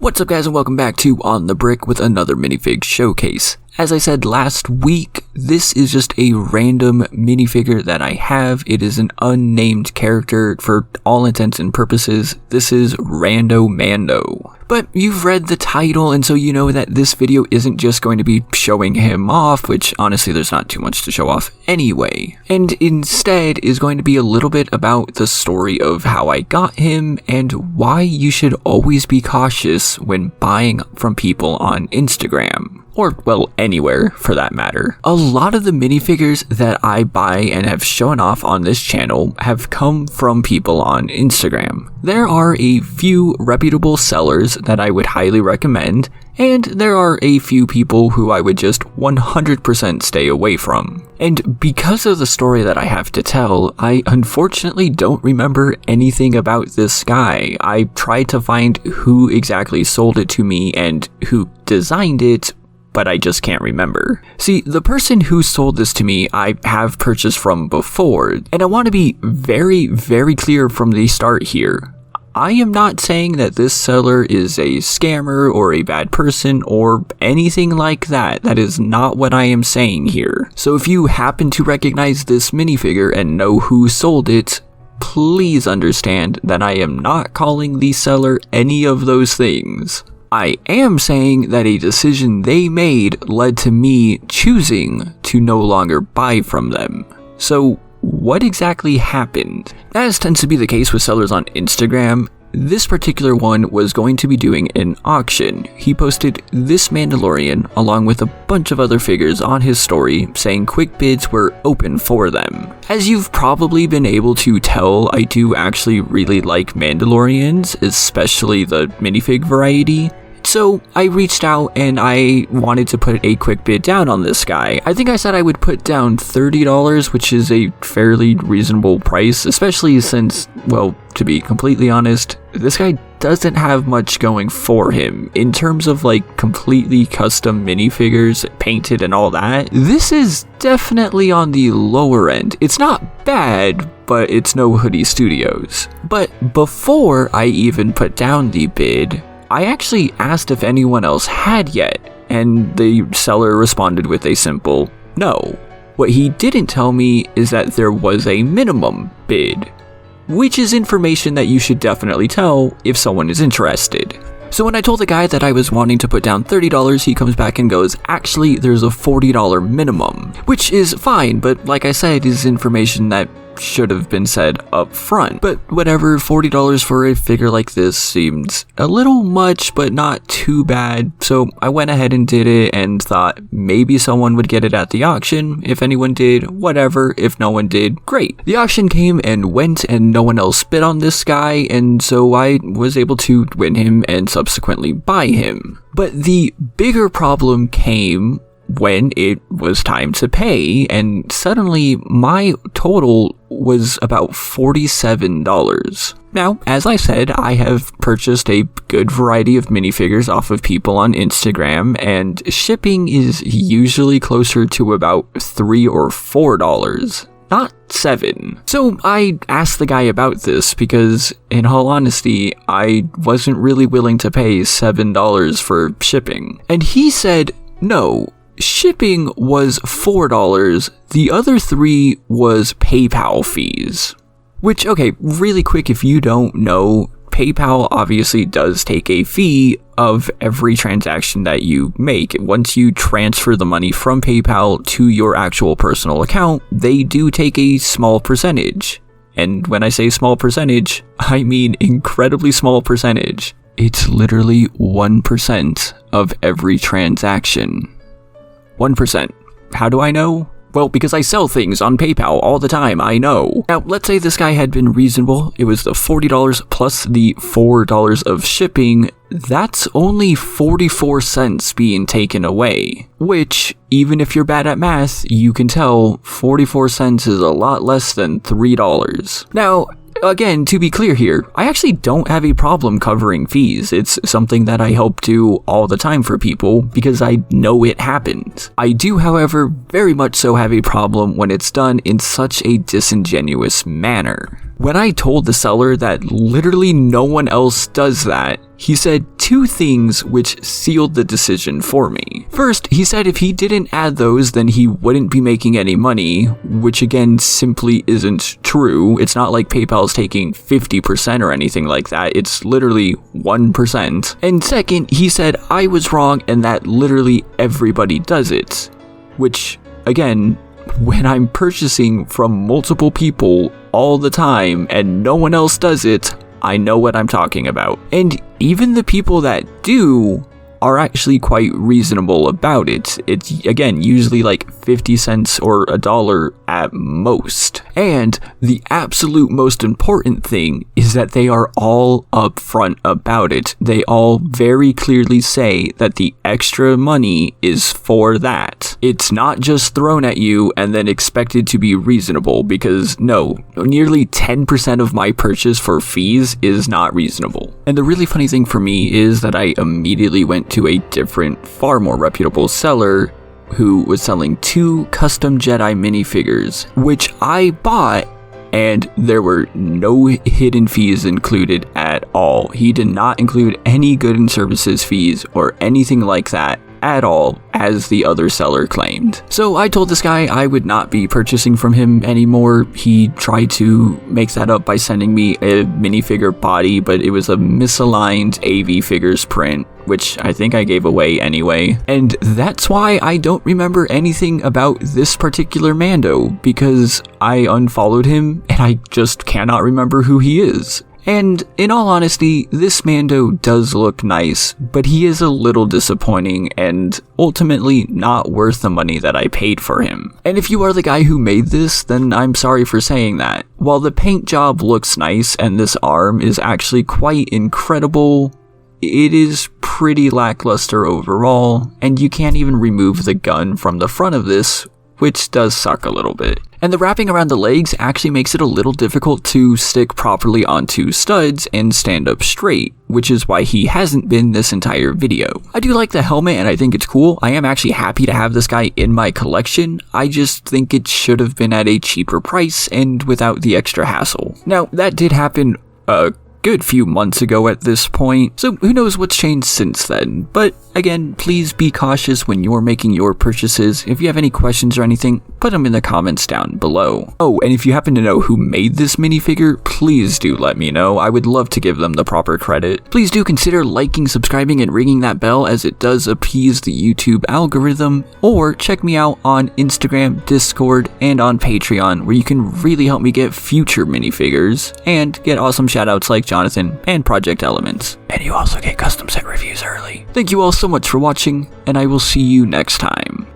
What's up guys and welcome back to On the Brick with another minifig showcase. As I said last week, this is just a random minifigure that I have. It is an unnamed character for all intents and purposes. This is Rando Mando. But you've read the title and so you know that this video isn't just going to be showing him off, which honestly there's not too much to show off anyway. And instead is going to be a little bit about the story of how I got him and why you should always be cautious when buying from people on Instagram. Or, well, anywhere for that matter. A lot of the minifigures that I buy and have shown off on this channel have come from people on Instagram. There are a few reputable sellers that I would highly recommend, and there are a few people who I would just 100% stay away from. And because of the story that I have to tell, I unfortunately don't remember anything about this guy. I tried to find who exactly sold it to me and who designed it, but I just can't remember. See, the person who sold this to me I have purchased from before, and I want to be very, very clear from the start here. I am not saying that this seller is a scammer or a bad person or anything like that. That is not what I am saying here. So if you happen to recognize this minifigure and know who sold it, please understand that I am not calling the seller any of those things. I am saying that a decision they made led to me choosing to no longer buy from them. So what exactly happened? As tends to be the case with sellers on Instagram, this particular one was going to be doing an auction. He posted this Mandalorian along with a bunch of other figures on his story saying quick bids were open for them. As you've probably been able to tell, I do actually really like Mandalorians, especially the minifig variety. So I reached out and I wanted to put a quick bid down on this guy. I think I said I would put down $30, which is a fairly reasonable price, especially since, well, to be completely honest, this guy doesn't have much going for him. In terms of like completely custom minifigures, painted and all that, this is definitely on the lower end. It's not bad, but it's no Hoodie Studios. But before I even put down the bid, I actually asked if anyone else had yet, and the seller responded with a simple no. What he didn't tell me is that there was a minimum bid, which is information that you should definitely tell if someone is interested. So when I told the guy that I was wanting to put down $30, he comes back and goes, actually there's a $40 minimum, which is fine, but like I said, is information that should have been said up front. But whatever, $40 for a figure like this seemed a little much, but not too bad. So I went ahead and did it and thought maybe someone would get it at the auction. If anyone did, whatever. If no one did, great. The auction came and went and no one else bid on this guy, and so I was able to win him and subsequently buy him. But the bigger problem came when it was time to pay, and suddenly my total was about $47. Now, as I said, I have purchased a good variety of minifigures off of people on Instagram, and shipping is usually closer to about $3 or $4. Not $7. So I asked the guy about this because, in all honesty, I wasn't really willing to pay $7 for shipping. And he said, no, shipping was $4, the other $3 was PayPal fees. Which, okay, really quick, if you don't know, PayPal obviously does take a fee of every transaction that you make. Once you transfer the money from PayPal to your actual personal account, they do take a small percentage. And when I say small percentage, I mean incredibly small percentage. It's literally 1% of every transaction. 1%. How do I know? Well, because I sell things on PayPal all the time, I know. Now, let's say this guy had been reasonable. It was the $40 plus the $4 of shipping. That's only 44 cents being taken away. Which, even if you're bad at math, you can tell 44 cents is a lot less than $3. Now, again, to be clear here, I actually don't have a problem covering fees. It's something that I help do all the time for people because I know it happens. I do, however, very much so have a problem when it's done in such a disingenuous manner. When I told the seller that literally no one else does that, he said two things which sealed the decision for me. First, he said if he didn't add those, then he wouldn't be making any money, which again simply isn't true. It's not like PayPal's taking 50% or anything like that. It's literally 1%. And second, he said I was wrong and that literally everybody does it. Which, again, when I'm purchasing from multiple people all the time and no one else does it, I know what I'm talking about. And even the people that do are actually quite reasonable about it. It's, again, usually like 50 cents or $1 at most. And the absolute most important thing is that they are all upfront about it. They all very clearly say that the extra money is for that. It's not just thrown at you and then expected to be reasonable, because no, nearly 10% of my purchase for fees is not reasonable. And the really funny thing for me is that I immediately went to a different, far more reputable seller who was selling 2 custom Jedi minifigures, which I bought, and there were no hidden fees included at all. He did not include any goods and services fees or anything like that at all, as the other seller claimed. So I told this guy I would not be purchasing from him anymore. He tried to make that up by sending me a minifigure body, but it was a misaligned AV Figures print, which I think I gave away anyway. And that's why I don't remember anything about this particular Mando, because I unfollowed him and I just cannot remember who he is. And in all honesty, this Mando does look nice, but he is a little disappointing and ultimately not worth the money that I paid for him. And if you are the guy who made this, then I'm sorry for saying that. While the paint job looks nice and this arm is actually quite incredible, it is pretty lackluster overall, and you can't even remove the gun from the front of this, which does suck a little bit. And the wrapping around the legs actually makes it a little difficult to stick properly onto studs and stand up straight, which is why he hasn't been this entire video. I do like the helmet and I think it's cool. I am actually happy to have this guy in my collection. I just think it should have been at a cheaper price and without the extra hassle. Now, that did happen a good few months ago at this point, so who knows what's changed since then. But again, please be cautious when you're making your purchases. If you have any questions or anything, put them in the comments down below. Oh, and if you happen to know who made this minifigure, please do let me know. I would love to give them the proper credit. Please do consider liking, subscribing, and ringing that bell, as it does appease the YouTube algorithm. Or check me out on Instagram, Discord, and on Patreon, where you can really help me get future minifigures and get awesome shoutouts like Jonathan and Project Elements. And you also get custom set reviews early. Thank you all so much for watching, and I will see you next time.